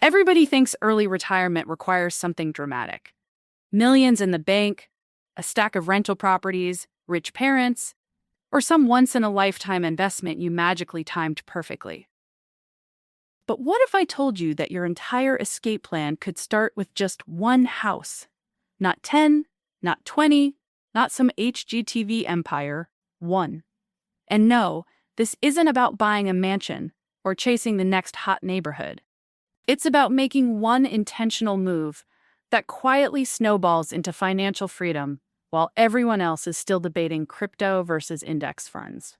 Everybody thinks early retirement requires something dramatic. Millions in the bank, a stack of rental properties, rich parents, or some once-in-a-lifetime investment you magically timed perfectly. But what if I told you that your entire escape plan could start with just one house? Not 10, not 20, not some HGTV empire, one. And no, this isn't about buying a mansion or chasing the next hot neighborhood. It's about making one intentional move that quietly snowballs into financial freedom while everyone else is still debating crypto versus index funds.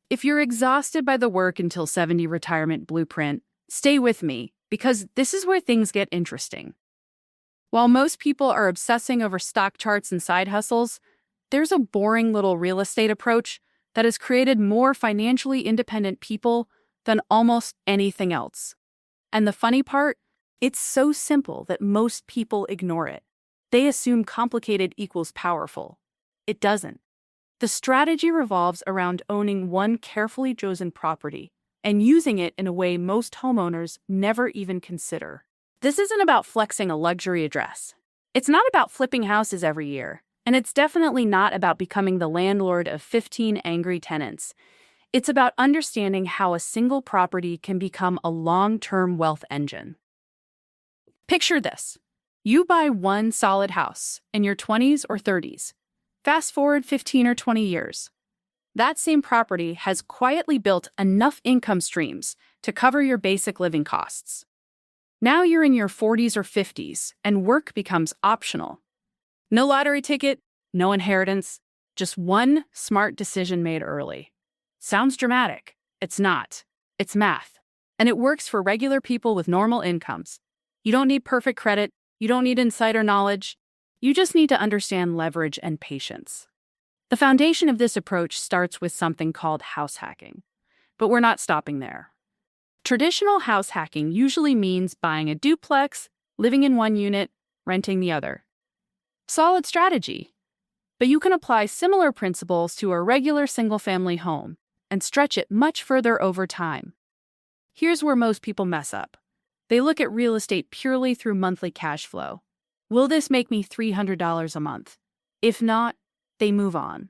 If you're exhausted by the work until 70 retirement blueprint, stay with me because this is where things get interesting. While most people are obsessing over stock charts and side hustles, there's a boring little real estate approach that has created more financially independent people than almost anything else. And the funny part, it's so simple that most people ignore it. They assume complicated equals powerful. It doesn't. The strategy revolves around owning one carefully chosen property and using it in a way most homeowners never even consider. This isn't about flexing a luxury address. It's not about flipping houses every year. And it's definitely not about becoming the landlord of 15 angry tenants. It's about understanding how a single property can become a long-term wealth engine. Picture this. You buy one solid house in your 20s or 30s. Fast forward 15 or 20 years. That same property has quietly built enough income streams to cover your basic living costs. Now you're in your 40s or 50s, and work becomes optional. No lottery ticket, no inheritance, just one smart decision made early. Sounds dramatic. It's not. It's math. And it works for regular people with normal incomes. You don't need perfect credit. You don't need insider knowledge. You just need to understand leverage and patience. The foundation of this approach starts with something called house hacking. But we're not stopping there. Traditional house hacking usually means buying a duplex, living in one unit, renting the other. Solid strategy. But you can apply similar principles to a regular single-family home and stretch it much further over time. Here's where most people mess up. They look at real estate purely through monthly cash flow. Will this make me $300 a month? If not, they move on.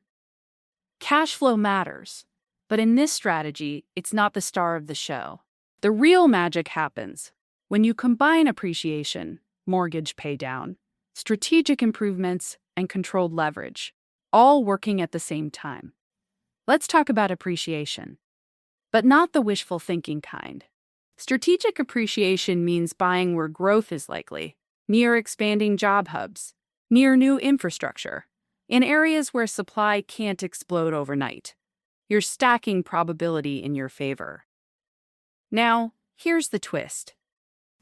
Cash flow matters, but in this strategy, it's not the star of the show. The real magic happens when you combine appreciation, mortgage paydown, strategic improvements, and controlled leverage, all working at the same time. Let's talk about appreciation, but not the wishful thinking kind. Strategic appreciation means buying where growth is likely, near expanding job hubs, near new infrastructure, in areas where supply can't explode overnight. You're stacking probability in your favor. Now, here's the twist.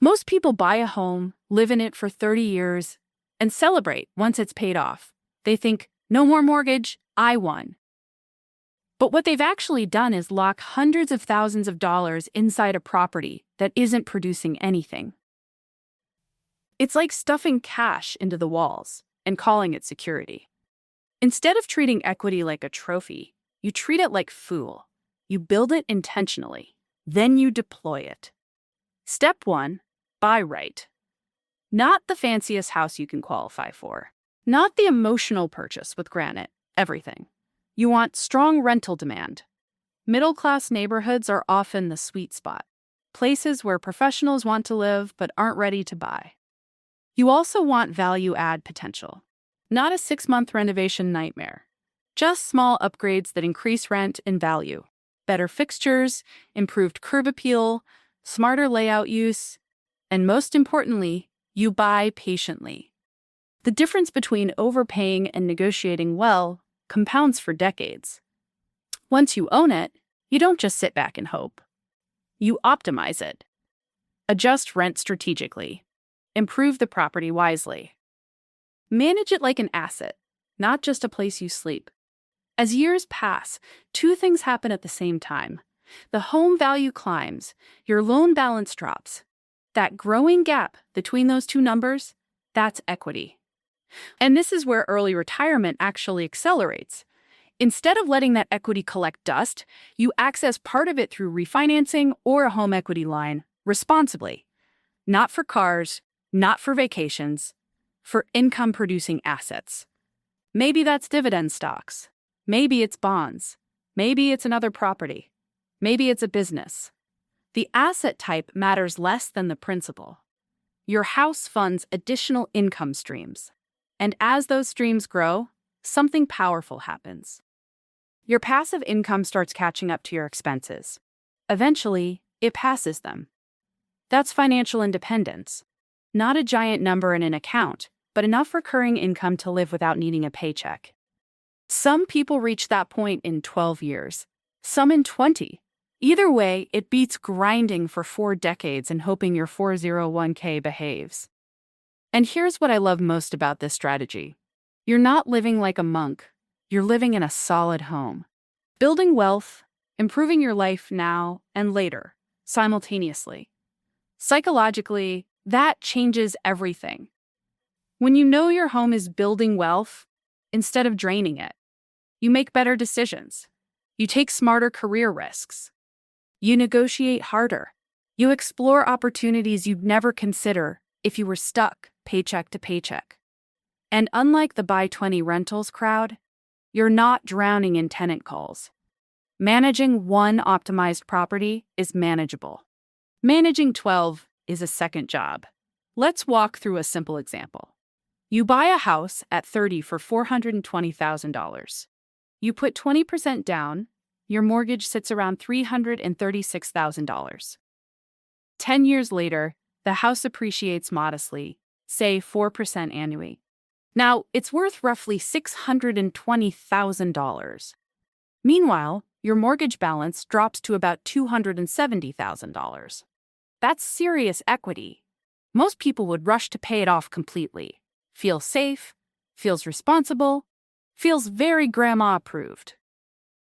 Most people buy a home, live in it for 30 years, and celebrate once it's paid off. They think, no more mortgage, I won. But what they've actually done is lock hundreds of thousands of dollars inside a property that isn't producing anything. It's like stuffing cash into the walls and calling it security. Instead of treating equity like a trophy, you treat it like fuel. You build it intentionally, then you deploy it. Step 1, buy right. Not the fanciest house you can qualify for. Not the emotional purchase with granite, everything. You want strong rental demand. Middle-class neighborhoods are often the sweet spot, places where professionals want to live but aren't ready to buy. You also want value-add potential, not a 6-month renovation nightmare. Just small upgrades that increase rent and value. Better fixtures, improved curb appeal, smarter layout use, and most importantly, you buy patiently. The difference between overpaying and negotiating well compounds for decades. Once you own it, you don't just sit back and hope. You optimize it. Adjust rent strategically. Improve the property wisely. Manage it like an asset, not just a place you sleep. As years pass, two things happen at the same time. The home value climbs, your loan balance drops. That growing gap between those two numbers, that's equity. And this is where early retirement actually accelerates. Instead of letting that equity collect dust, you access part of it through refinancing or a home equity line responsibly. Not for cars, not for vacations, for income-producing assets. Maybe that's dividend stocks. Maybe it's bonds. Maybe it's another property. Maybe it's a business. The asset type matters less than the principal. Your house funds additional income streams. And as those streams grow, something powerful happens. Your passive income starts catching up to your expenses. Eventually, it passes them. That's financial independence. Not a giant number in an account, but enough recurring income to live without needing a paycheck. Some people reach that point in 12 years, some in 20. Either way, it beats grinding for 4 decades and hoping your 401k behaves. And here's what I love most about this strategy. You're not living like a monk. You're living in a solid home. Building wealth, improving your life now and later, simultaneously. Psychologically, that changes everything. When you know your home is building wealth, instead of draining it, you make better decisions. You take smarter career risks. You negotiate harder. You explore opportunities you'd never consider if you were stuck paycheck to paycheck. And unlike the buy 20 rentals crowd, you're not drowning in tenant calls. Managing one optimized property is manageable. Managing 12 is a second job. Let's walk through a simple example. You buy a house at 30 for $420,000. You put 20% down, your mortgage sits around $336,000. 10 years later, the house appreciates modestly, say 4% annually. Now, it's worth roughly $620,000. Meanwhile, your mortgage balance drops to about $270,000. That's serious equity. Most people would rush to pay it off completely. Feels safe, feels responsible, feels very grandma-approved.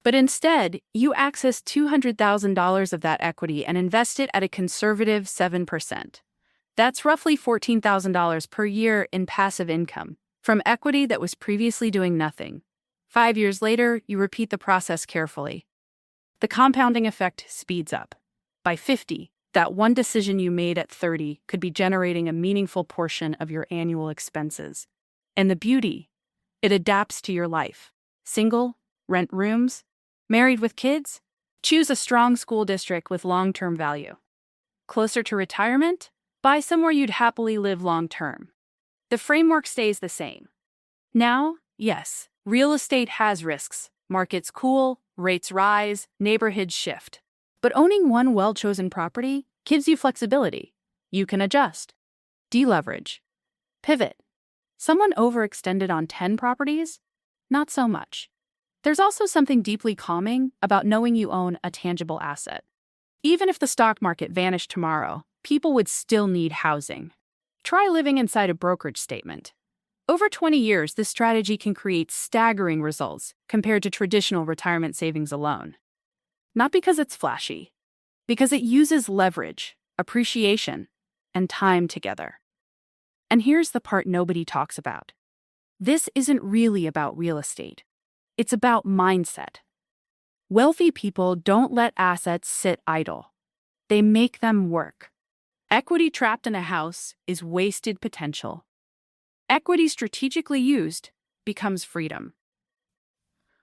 But instead, you access $200,000 of that equity and invest it at a conservative 7%. That's roughly $14,000 per year in passive income from equity that was previously doing nothing. 5 years later, you repeat the process carefully. The compounding effect speeds up. By 50, that one decision you made at 30 could be generating a meaningful portion of your annual expenses. And the beauty, it adapts to your life. Single, rent rooms, married with kids? Choose a strong school district with long-term value. Closer to retirement? Buy somewhere you'd happily live long-term. The framework stays the same. Now, yes, real estate has risks. Markets cool, rates rise, neighborhoods shift. But owning one well-chosen property gives you flexibility. You can adjust, deleverage, pivot. Someone overextended on 10 properties? Not so much. There's also something deeply calming about knowing you own a tangible asset. Even if the stock market vanished tomorrow, people would still need housing. Try living inside a brokerage statement. Over 20 years, this strategy can create staggering results compared to traditional retirement savings alone. Not because it's flashy, because it uses leverage, appreciation, and time together. And here's the part nobody talks about. This isn't really about real estate. It's about mindset. Wealthy people don't let assets sit idle. They make them work. Equity trapped in a house is wasted potential. Equity strategically used becomes freedom.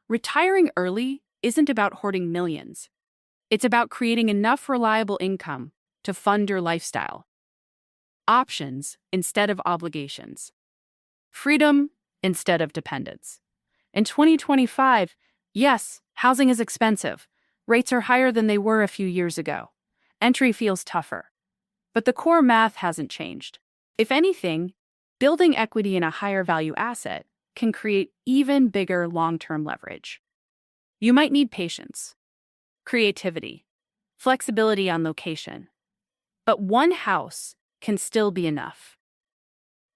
Retiring early isn't about hoarding millions. It's about creating enough reliable income to fund your lifestyle. Options instead of obligations. Freedom instead of dependence. In 2025, yes, housing is expensive. Rates are higher than they were a few years ago. Entry feels tougher. But the core math hasn't changed. If anything, building equity in a higher value asset can create even bigger long-term leverage. You might need patience, creativity, flexibility on location. But one house can still be enough.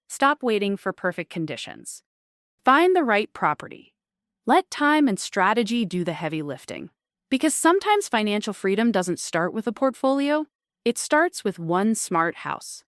Stop waiting for perfect conditions. Find the right property. Let time and strategy do the heavy lifting. Because sometimes financial freedom doesn't start with a portfolio, it starts with one smart house.